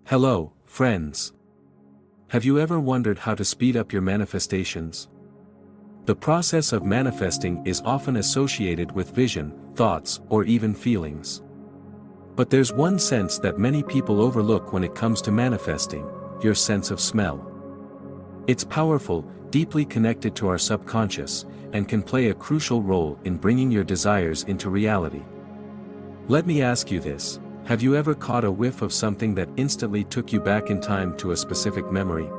Hello, friends. Have you ever wondered how to speed up your manifestations? The process of manifesting is often associated with vision, thoughts, or even feelings. But there's one sense that many people overlook when it comes to manifesting: your sense of smell. It's powerful, deeply connected to our subconscious, and can play a crucial role in bringing your desires into reality. Let me ask you this. Have you ever caught a whiff of something that instantly took you back in time to a specific memory?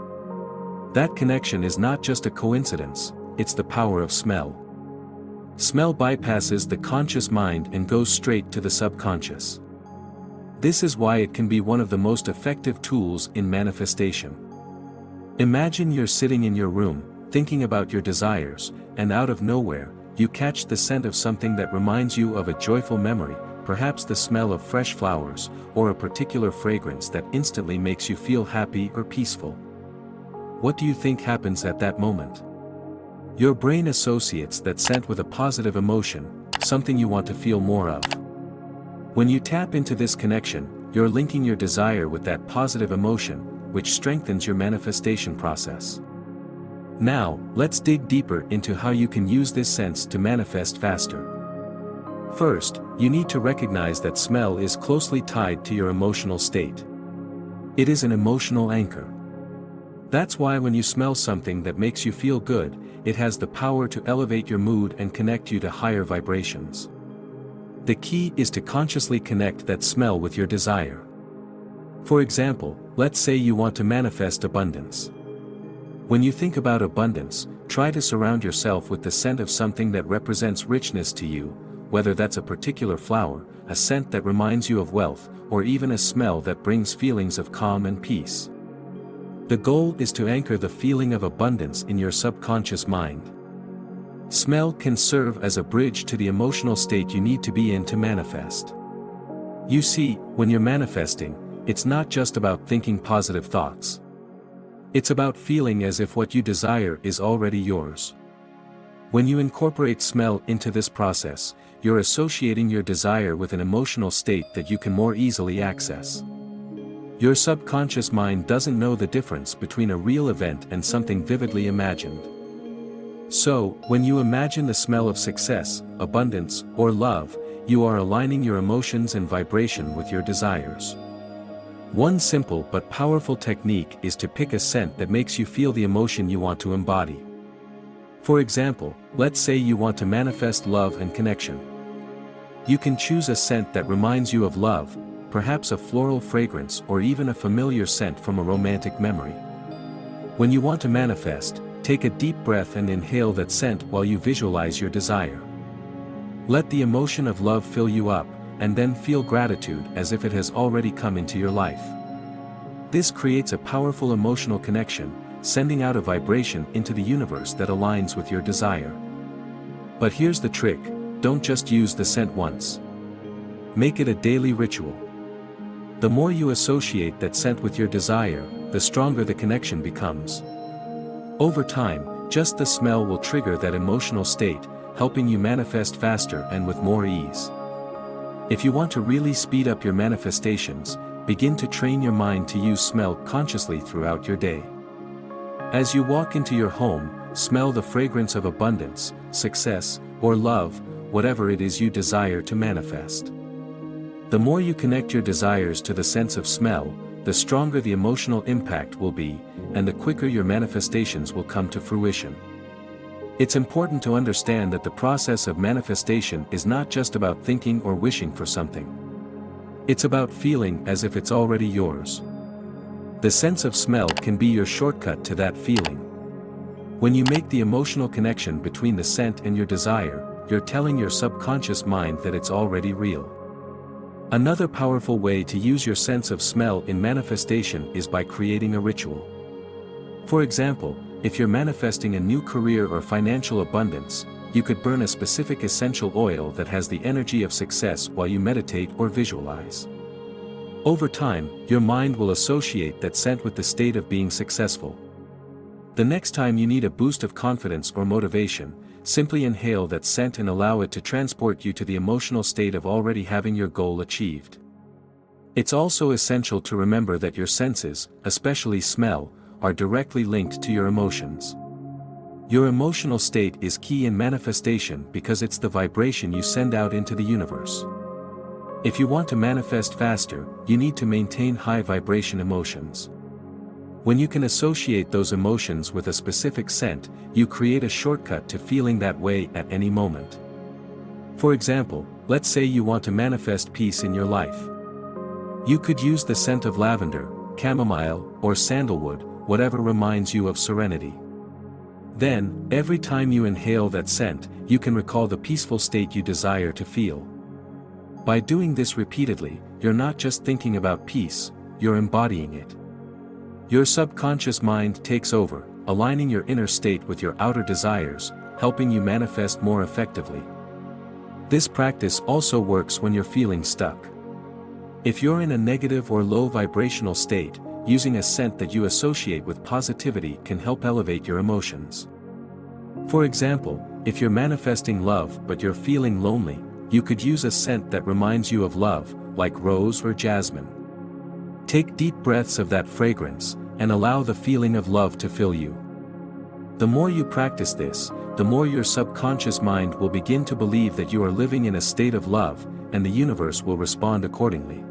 That connection is not just a coincidence, it's the power of smell. Smell bypasses the conscious mind and goes straight to the subconscious. This is why it can be one of the most effective tools in manifestation. Imagine you're sitting in your room, thinking about your desires, and out of nowhere, you catch the scent of something that reminds you of a joyful memory. Perhaps the smell of fresh flowers, or a particular fragrance that instantly makes you feel happy or peaceful. What do you think happens at that moment? Your brain associates that scent with a positive emotion, something you want to feel more of. When you tap into this connection, you're linking your desire with that positive emotion, which strengthens your manifestation process. Now, let's dig deeper into how you can use this sense to manifest faster. First, you need to recognize that smell is closely tied to your emotional state. It is an emotional anchor. That's why when you smell something that makes you feel good, it has the power to elevate your mood and connect you to higher vibrations. The key is to consciously connect that smell with your desire. For example, let's say you want to manifest abundance. When you think about abundance, try to surround yourself with the scent of something that represents richness to you, whether that's a particular flower, a scent that reminds you of wealth, or even a smell that brings feelings of calm and peace. The goal is to anchor the feeling of abundance in your subconscious mind. Smell can serve as a bridge to the emotional state you need to be in to manifest. You see, when you're manifesting, it's not just about thinking positive thoughts. It's about feeling as if what you desire is already yours. When you incorporate smell into this process, you're associating your desire with an emotional state that you can more easily access. Your subconscious mind doesn't know the difference between a real event and something vividly imagined. So, when you imagine the smell of success, abundance, or love, you are aligning your emotions and vibration with your desires. One simple but powerful technique is to pick a scent that makes you feel the emotion you want to embody. For example, let's say you want to manifest love and connection. You can choose a scent that reminds you of love, perhaps a floral fragrance or even a familiar scent from a romantic memory. When you want to manifest, take a deep breath and inhale that scent while you visualize your desire. Let the emotion of love fill you up, and then feel gratitude as if it has already come into your life. This creates a powerful emotional connection, sending out a vibration into the universe that aligns with your desire. But here's the trick: don't just use the scent once. Make it a daily ritual. The more you associate that scent with your desire, the stronger the connection becomes. Over time, just the smell will trigger that emotional state, helping you manifest faster and with more ease. If you want to really speed up your manifestations, begin to train your mind to use smell consciously throughout your day. As you walk into your home, smell the fragrance of abundance, success, or love, whatever it is you desire to manifest. The more you connect your desires to the sense of smell, the stronger the emotional impact will be, and the quicker your manifestations will come to fruition. It's important to understand that the process of manifestation is not just about thinking or wishing for something. It's about feeling as if it's already yours. The sense of smell can be your shortcut to that feeling. When you make the emotional connection between the scent and your desire, you're telling your subconscious mind that it's already real. Another powerful way to use your sense of smell in manifestation is by creating a ritual. For example, if you're manifesting a new career or financial abundance, you could burn a specific essential oil that has the energy of success while you meditate or visualize. Over time, your mind will associate that scent with the state of being successful. The next time you need a boost of confidence or motivation, simply inhale that scent and allow it to transport you to the emotional state of already having your goal achieved. It's also essential to remember that your senses, especially smell, are directly linked to your emotions. Your emotional state is key in manifestation because it's the vibration you send out into the universe. If you want to manifest faster, you need to maintain high vibration emotions. When you can associate those emotions with a specific scent, you create a shortcut to feeling that way at any moment. For example, let's say you want to manifest peace in your life. You could use the scent of lavender, chamomile, or sandalwood, whatever reminds you of serenity. Then, every time you inhale that scent, you can recall the peaceful state you desire to feel. By doing this repeatedly, you're not just thinking about peace, you're embodying it. Your subconscious mind takes over, aligning your inner state with your outer desires, helping you manifest more effectively. This practice also works when you're feeling stuck. If you're in a negative or low vibrational state, using a scent that you associate with positivity can help elevate your emotions. For example, if you're manifesting love but you're feeling lonely, you could use a scent that reminds you of love, like rose or jasmine. Take deep breaths of that fragrance, and allow the feeling of love to fill you. The more you practice this, the more your subconscious mind will begin to believe that you are living in a state of love, and the universe will respond accordingly.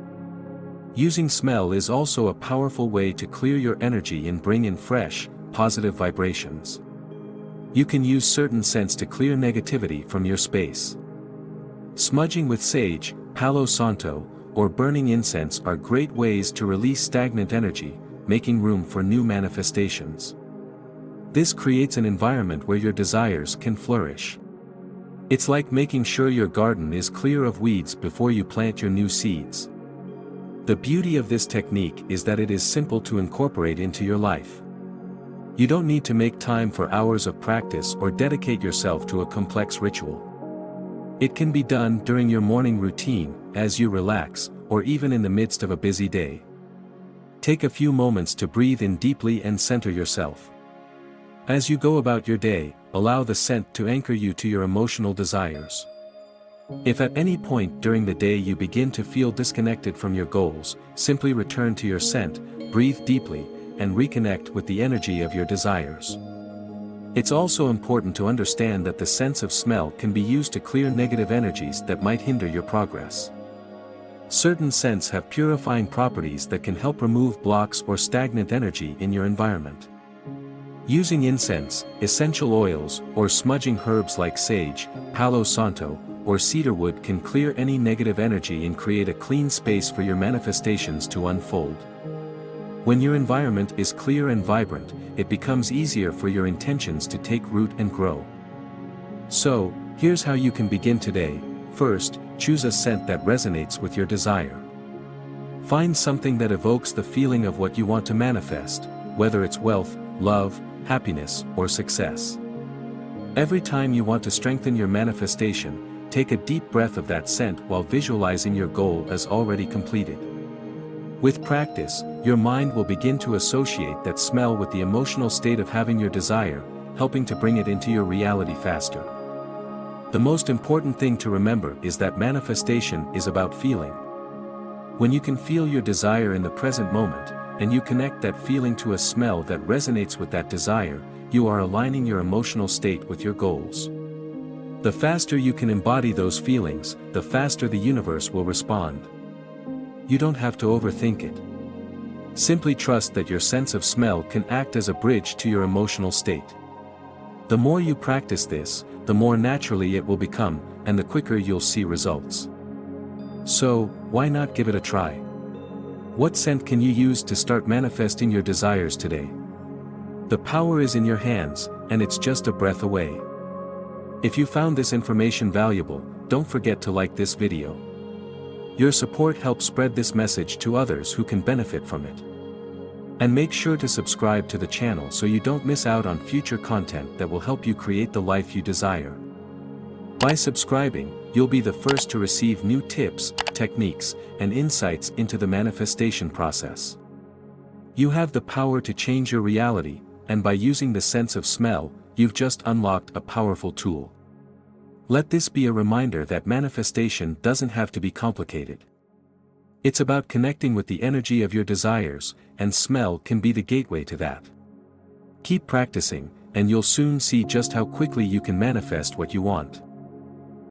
Using smell is also a powerful way to clear your energy and bring in fresh, positive vibrations. You can use certain scents to clear negativity from your space. Smudging with sage, Palo Santo, or burning incense are great ways to release stagnant energy, making room for new manifestations. This creates an environment where your desires can flourish. It's like making sure your garden is clear of weeds before you plant your new seeds. The beauty of this technique is that it is simple to incorporate into your life. You don't need to make time for hours of practice or dedicate yourself to a complex ritual. It can be done during your morning routine, as you relax, or even in the midst of a busy day. Take a few moments to breathe in deeply and center yourself. As you go about your day, allow the scent to anchor you to your emotional desires. If at any point during the day you begin to feel disconnected from your goals, simply return to your scent, breathe deeply, and reconnect with the energy of your desires. It's also important to understand that the sense of smell can be used to clear negative energies that might hinder your progress. Certain scents have purifying properties that can help remove blocks or stagnant energy in your environment. Using incense, essential oils, or smudging herbs like sage, Palo Santo, or cedarwood can clear any negative energy and create a clean space for your manifestations to unfold. When your environment is clear and vibrant, it becomes easier for your intentions to take root and grow. So, here's how you can begin today. First, choose a scent that resonates with your desire. Find something that evokes the feeling of what you want to manifest, whether it's wealth, love, happiness, or success. Every time you want to strengthen your manifestation, take a deep breath of that scent while visualizing your goal as already completed. With practice, your mind will begin to associate that smell with the emotional state of having your desire, helping to bring it into your reality faster. The most important thing to remember is that manifestation is about feeling. When you can feel your desire in the present moment, and you connect that feeling to a smell that resonates with that desire, you are aligning your emotional state with your goals. The faster you can embody those feelings, the faster the universe will respond. You don't have to overthink it. Simply trust that your sense of smell can act as a bridge to your emotional state. The more you practice this, the more naturally it will become, and the quicker you'll see results. So, why not give it a try? What scent can you use to start manifesting your desires today? The power is in your hands, and it's just a breath away. If you found this information valuable, don't forget to like this video. Your support helps spread this message to others who can benefit from it. And make sure to subscribe to the channel so you don't miss out on future content that will help you create the life you desire. By subscribing, you'll be the first to receive new tips, techniques, and insights into the manifestation process. You have the power to change your reality, and by using the sense of smell, you've just unlocked a powerful tool. Let this be a reminder that manifestation doesn't have to be complicated. It's about connecting with the energy of your desires, and smell can be the gateway to that. Keep practicing, and you'll soon see just how quickly you can manifest what you want.